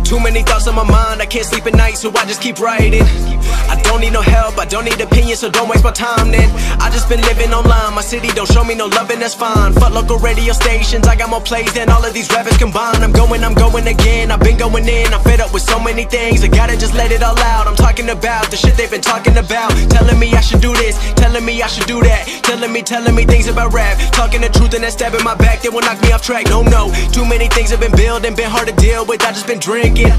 Too many thoughts on my mind, I can't sleep at night, so I just keep writing. I don't need no help, I don't need opinions, so don't waste my time then. I just been living online, my city don't show me no love and that's fine. Fuck local radio stations, I got more plays than all of these rappers combined. I'm going again, I've been going in, I'm fed up with so many things. I gotta just let it all out, I'm talking about the shit they've been talking about. Telling me I should do this, telling me I should do that. Telling me things about rap. Talking the truth and that stab in my back, they will knock me off track. No, too many things have been building, been hard to deal with, I just been drinking.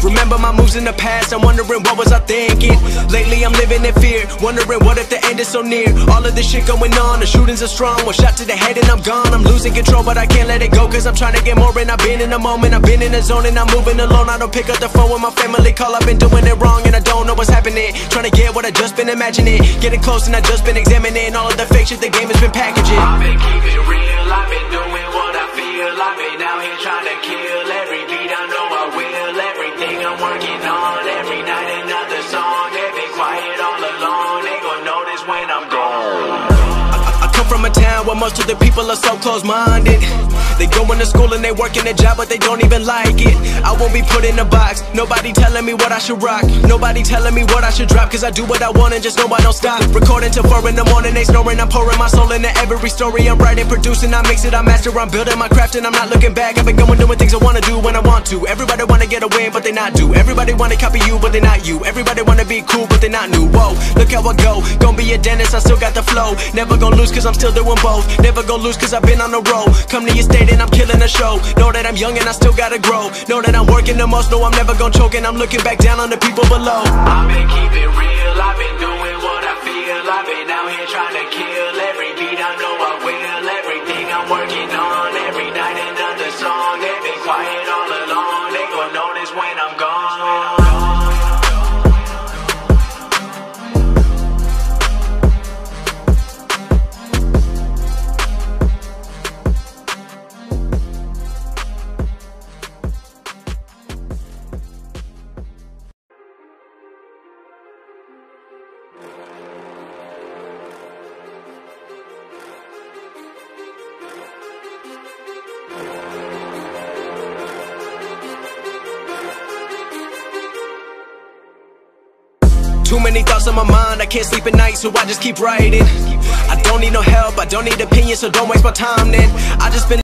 Remember my moves in the past, I'm wondering what was I thinking. Lately I'm living in fear, wondering what if the end is so near. All of this shit going on, the shootings are strong. One shot to the head and I'm gone. I'm losing control but I can't let it go, cause I'm trying to get more. And I've been in the moment, I've been in the zone, and I'm moving alone. I don't pick up the phone when my family call, I've been doing it wrong and I don't know what's happening. Trying to get what I just been imagining, getting close and I just been examining all of the fake shit the game has been packaging. I've been keeping it real, I've been doing what I feel. I've been out here trying to kill every beat, I know I will. Everything I'm working on, every night another song. They've been quiet all along, they gon' notice when I'm gone. I come from a town where most of the people are so close-minded. They going to school and they working a job but they don't even like it. I won't be put in a box, nobody telling me what I should rock. Nobody telling me what I should drop, cause I do what I want and just know I don't stop. Recording till 4 in the morning, they snoring. I'm pouring my soul into every story. I'm writing, producing, I mix it, I master. I'm building my craft and I'm not looking back. I've been going doing things I wanna do when I want to. Everybody wanna get a win but they not do. Everybody wanna copy you but they not you. Everybody wanna be cool but they not new. Whoa, look how I go, gonna be a dentist, I still got the flow. Never gonna lose cause I'm still doing both. Never gonna lose cause I've been on the road. Come to your state and I'm killing the show. Know that I'm young and I still gotta grow. Know that I'm working the most, know I'm never gonna choke. And I'm looking back down on the people below. I've been keeping it real, I've been doing what I feel. I've been out here trying to kill every beat, I know I will. Everything I'm working on, every night another song. They've been quiet all along, they gon' notice when I'm gone. Too many thoughts on my mind, I can't sleep at night, so I just keep writing. I don't need no help, I don't need opinions, so don't waste my time then. I just been